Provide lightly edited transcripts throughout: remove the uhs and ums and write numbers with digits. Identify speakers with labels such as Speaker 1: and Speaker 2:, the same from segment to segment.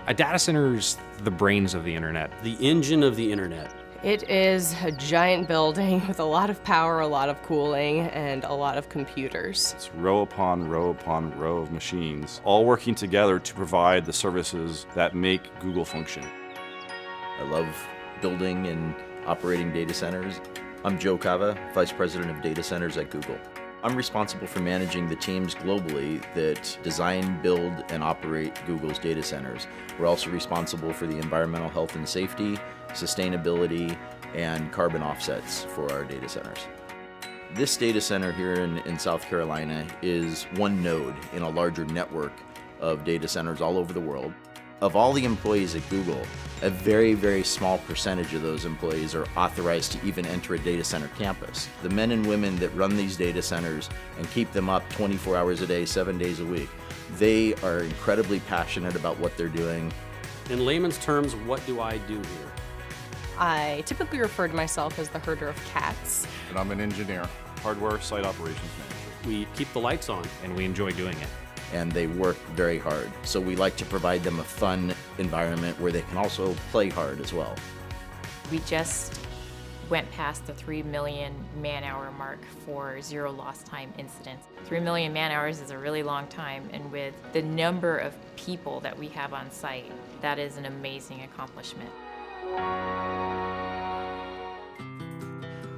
Speaker 1: A data center's the brains of the internet.
Speaker 2: The engine of the internet.
Speaker 3: It is a giant building with a lot of power, a lot of cooling, and a lot of computers.
Speaker 4: It's row upon row upon row of machines, all working together to provide the services that make Google function.
Speaker 5: I love building and operating data centers. I'm Joe Cava, Vice President of Data Centers at Google. I'm responsible for managing the teams globally that design, build, and operate Google's data centers. We're also responsible for the environmental health and safety, sustainability, and carbon offsets for our data centers. This data center here in South Carolina is one node in a larger network of data centers all over the world. Of all the employees at Google, a very, very small percentage of those employees are authorized to even enter a data center campus. The men and women that run these data centers and keep them up 24 hours a day, 7 days a week, they are incredibly passionate about what they're doing.
Speaker 2: In layman's terms, what do I do here?
Speaker 3: I typically refer to myself as the herder of cats.
Speaker 4: And I'm an engineer, hardware site operations manager.
Speaker 2: We keep the lights on.
Speaker 1: And we enjoy doing it.
Speaker 5: And they work very hard. So we like to provide them a fun environment where they can also play hard as well.
Speaker 6: We just went past the 3 million man-hour mark for zero lost time incidents. 3 million man-hours is a really long time, and with the number of people that we have on site, that is an amazing accomplishment.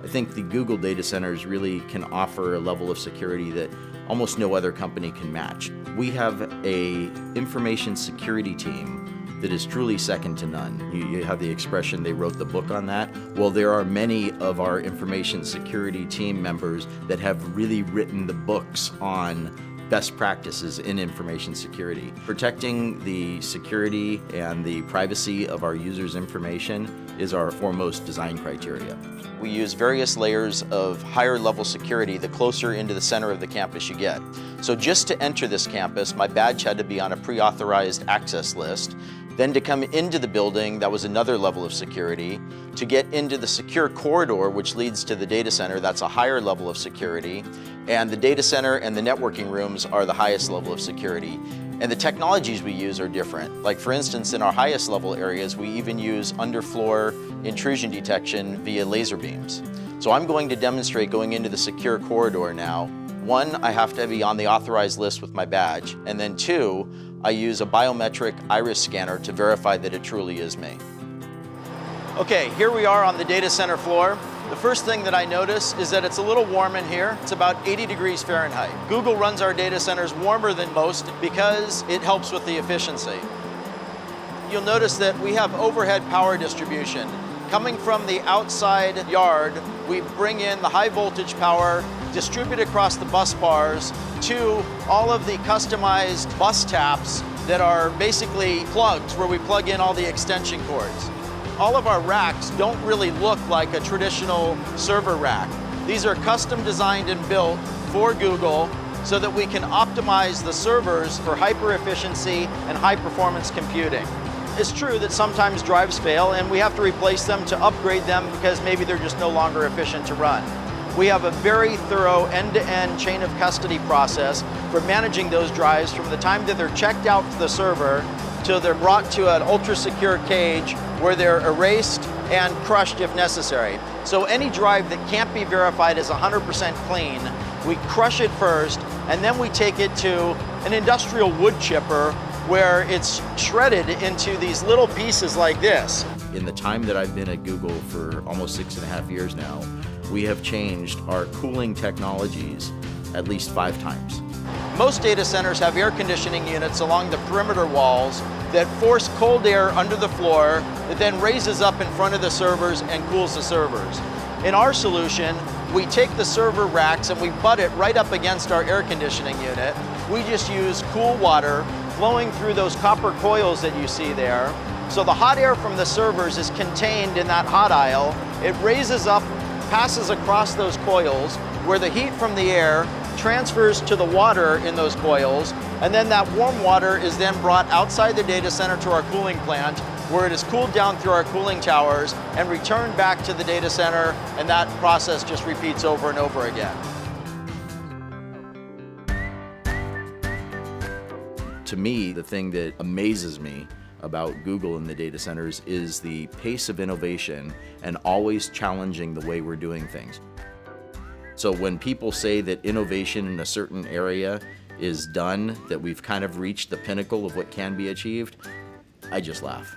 Speaker 5: I think the Google data centers really can offer a level of security that almost no other company can match. We have an information security team that is truly second to none. You have the expression, they wrote the book on that. Well, there are many of our information security team members that have really written the books on best practices in information security. Protecting the security and the privacy of our users' information is our foremost design criteria. We use various layers of higher level security the closer into the center of the campus you get. So just to enter this campus, my badge had to be on a pre-authorized access list. Then to come into the building, that was another level of security. To get into the secure corridor, which leads to the data center, that's a higher level of security. And the data center and the networking rooms are the highest level of security. And the technologies we use are different. Like for instance, in our highest level areas, we even use underfloor intrusion detection via laser beams. So I'm going to demonstrate going into the secure corridor now. One, I have to be on the authorized list with my badge. And then two, I use a biometric iris scanner to verify that it truly is me. Okay, here we are on the data center floor. The first thing that I notice is that it's a little warm in here. It's about 80 degrees Fahrenheit. Google runs our data centers warmer than most because it helps with the efficiency. You'll notice that we have overhead power distribution. Coming from the outside yard, we bring in the high voltage power, distribute across the bus bars to all of the customized bus taps that are basically plugs where we plug in all the extension cords. All of our racks don't really look like a traditional server rack. These are custom designed and built for Google so that we can optimize the servers for hyper efficiency and high performance computing. It's true that sometimes drives fail and we have to replace them to upgrade them because maybe they're just no longer efficient to run. We have a very thorough end-to-end chain of custody process for managing those drives from the time that they're checked out to the server till they're brought to an ultra-secure cage where they're erased and crushed if necessary. So any drive that can't be verified as 100% clean, we crush it first, and then we take it to an industrial wood chipper where it's shredded into these little pieces like this. In the time that I've been at Google for almost 6.5 years now, we have changed our cooling technologies at least 5 times. Most data centers have air conditioning units along the perimeter walls that force cold air under the floor that then raises up in front of the servers and cools the servers. In our solution, we take the server racks and we butt it right up against our air conditioning unit. We just use cool water flowing through those copper coils that you see there. So the hot air from the servers is contained in that hot aisle. It raises up, passes across those coils where the heat from the air transfers to the water in those coils, and then that warm water is then brought outside the data center to our cooling plant where it is cooled down through our cooling towers and returned back to the data center, and that process just repeats over and over again. To me, the thing that amazes me about Google in the data centers is the pace of innovation and always challenging the way we're doing things. So when people say that innovation in a certain area is done, that we've kind of reached the pinnacle of what can be achieved, I just laugh.